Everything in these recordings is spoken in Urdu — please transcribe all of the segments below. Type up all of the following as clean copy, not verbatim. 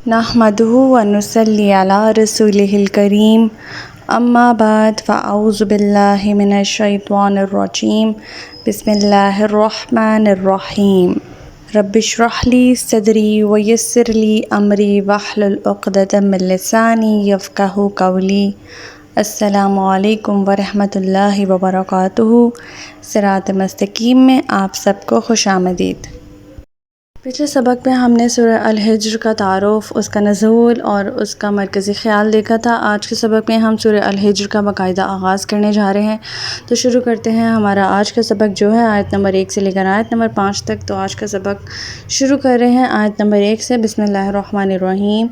نحمدہ ونصلی علی رسولہ الکریم، اما بعد فاعوذ باللہ من الشیطان الرجیم، بسم اللہ الرحمن الرحیم۔ رب اشرح لی صدری ویسر لی امری واحلل عقدۃ من لسانی یفقہوا قولی۔ السلام علیکم ورحمۃ اللہ وبرکاتہ۔ صراط مستقیم میں آپ سب کو خوش آمدید۔ پچھلے سبق میں ہم نے سورہ الحجر کا تعارف، اس کا نزول اور اس کا مرکزی خیال دیکھا تھا۔ آج کے سبق میں ہم سورہ الحجر کا باقاعدہ آغاز کرنے جا رہے ہیں، تو شروع کرتے ہیں۔ ہمارا آج کا سبق جو ہے آیت نمبر 1 سے لے کر آیت نمبر 5 تک، تو آج کا سبق شروع کر رہے ہیں آیت نمبر 1 سے۔ بسم اللہ الرحمن الرحیم۔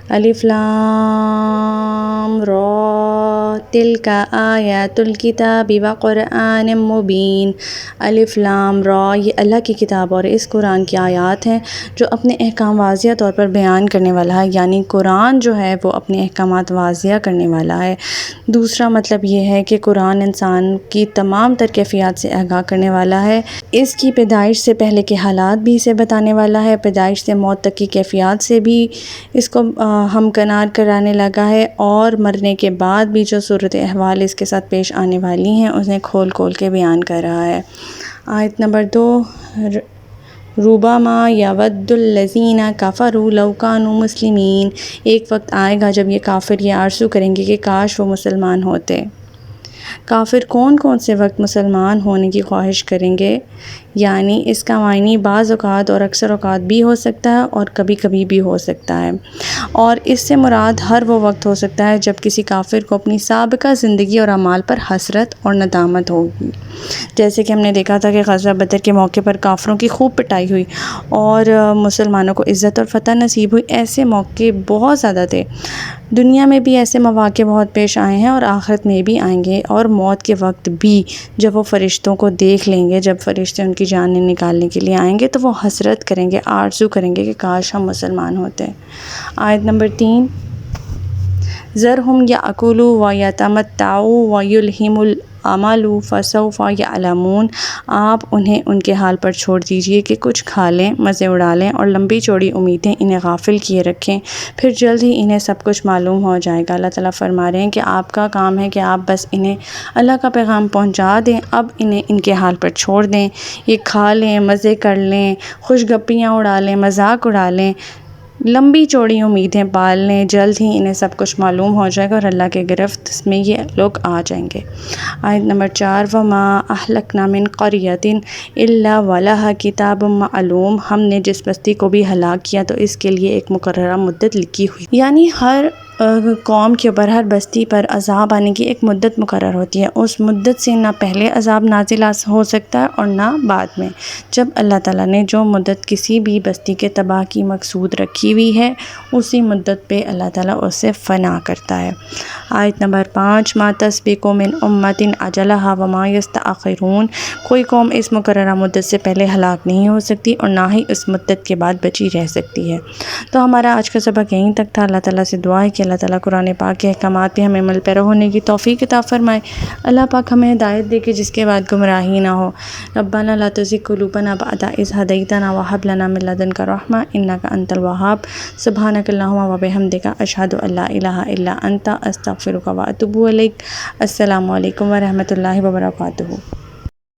الف لام را تلک آیات الکتاب وقرآن مبین۔ الف لام را، یہ اللہ کی کتاب اور اس قرآن کی آیات ہیں جو اپنے احکام واضح طور پر بیان کرنے والا ہے، یعنی قرآن جو ہے وہ اپنے احکامات واضح کرنے والا ہے۔ دوسرا مطلب یہ ہے کہ قرآن انسان کی تمام تر کیفیات سے آگاہ کرنے والا ہے، اس کی پیدائش سے پہلے کے حالات بھی اسے بتانے والا ہے، پیدائش سے موت تک کی کیفیات سے بھی اس کو ہمکنار کرانے لگا ہے، اور مرنے کے بعد بھی جو صورت احوال اس کے ساتھ پیش آنے والی ہیں انہیں کھول کھول کے بیان کر رہا ہے۔ آیت نمبر 2۔ ربما یود الذین کفروا لو کانوا مسلمین۔ ایک وقت آئے گا جب یہ کافر یہ آرزو کریں گے کہ کاش وہ مسلمان ہوتے۔ کافر کون سے وقت مسلمان ہونے کی خواہش کریں گے، یعنی اس کا معنی بعض اوقات اور اکثر اوقات بھی ہو سکتا ہے اور کبھی کبھی بھی ہو سکتا ہے، اور اس سے مراد ہر وہ وقت ہو سکتا ہے جب کسی کافر کو اپنی سابقہ زندگی اور اعمال پر حسرت اور ندامت ہوگی۔ جیسے کہ ہم نے دیکھا تھا کہ غزوہ بدر کے موقع پر کافروں کی خوب پٹائی ہوئی اور مسلمانوں کو عزت اور فتح نصیب ہوئی۔ ایسے موقع بہت زیادہ تھے، دنیا میں بھی ایسے مواقع بہت پیش آئے ہیں اور آخرت میں بھی آئیں گے، اور موت کے وقت بھی جب وہ فرشتوں کو دیکھ لیں گے، جب فرشتے ان کی جانیں نکالنے کے لیے آئیں گے تو وہ حسرت کریں گے، آرزو کریں گے کہ کاش ہم مسلمان ہوتے۔ آیت نمبر 3۔ ذرہم یاکلوا ویتمتعوا ویلہم الامل فسوف یعلمون۔ آپ انہیں ان کے حال پر چھوڑ دیجئے کہ کچھ کھا لیں، مزے اڑا لیں، اور لمبی چوڑی امیدیں انہیں غافل کیے رکھیں، پھر جلد ہی انہیں سب کچھ معلوم ہو جائے گا۔ اللہ تعالیٰ فرما رہے ہیں کہ آپ کا کام ہے کہ آپ بس انہیں اللہ کا پیغام پہنچا دیں، اب انہیں ان کے حال پر چھوڑ دیں، یہ کھا لیں، مزے کر لیں، خوش گپیاں اڑا لیں، مذاق اڑا لیں، لمبی چوڑی امیدیں پال لیں، جلد ہی انہیں سب کچھ معلوم ہو جائے گا اور اللہ کے گرفت میں یہ لوگ آ جائیں گے۔ آیت نمبر 4۔ وَمَا أَهْلَكْنَا مِنْ قَرْيَةٍ إِلَّا وَلَهَا كِتَابٌ مَّعْلُومٌ۔ ہم نے جس بستی کو بھی ہلاک کیا تو اس کے لیے ایک مقررہ مدت لکھی ہوئی، یعنی ہر قوم کے اوپر، ہر بستی پر عذاب آنے کی ایک مدت مقرر ہوتی ہے، اس مدت سے نہ پہلے عذاب نازل ہو سکتا ہے اور نہ بعد میں۔ جب اللہ تعالیٰ نے جو مدت کسی بھی بستی کے تباہ کی مقصود رکھی ہوئی ہے، اسی مدت پہ اللہ تعالیٰ اسے فنا کرتا ہے۔ آیت نمبر 5۔ ما تسبق من امۃ اجلھا وما یستأخرون۔ کوئی قوم اس مقررہ مدت سے پہلے ہلاک نہیں ہو سکتی اور نہ ہی اس مدت کے بعد بچی رہ سکتی ہے۔ تو ہمارا آج کا سبق یہیں تک تھا۔ اللہ تعالیٰ سے دعا ہے کہ اللہ تعالیٰ قرآن پاک کے احکامات پہ ہمیں عمل پیرا ہونے کی توفیق عطا فرمائے۔ اللہ پاک ہمیں ہدایت دے کہ جس کے بعد گمراہی نہ ہو۔ ربنا لا تزغ قلوبنا بعد إذ هديتنا وهب لنا من لدنك رحمة إنك أنت الوهاب۔ سبحانك اللهم وبحمدك أشهد أن لا إله إلا أنت أستغفرك وأتوب إليك۔ السلام علیکم ورحمۃ اللہ وبرکاتہ۔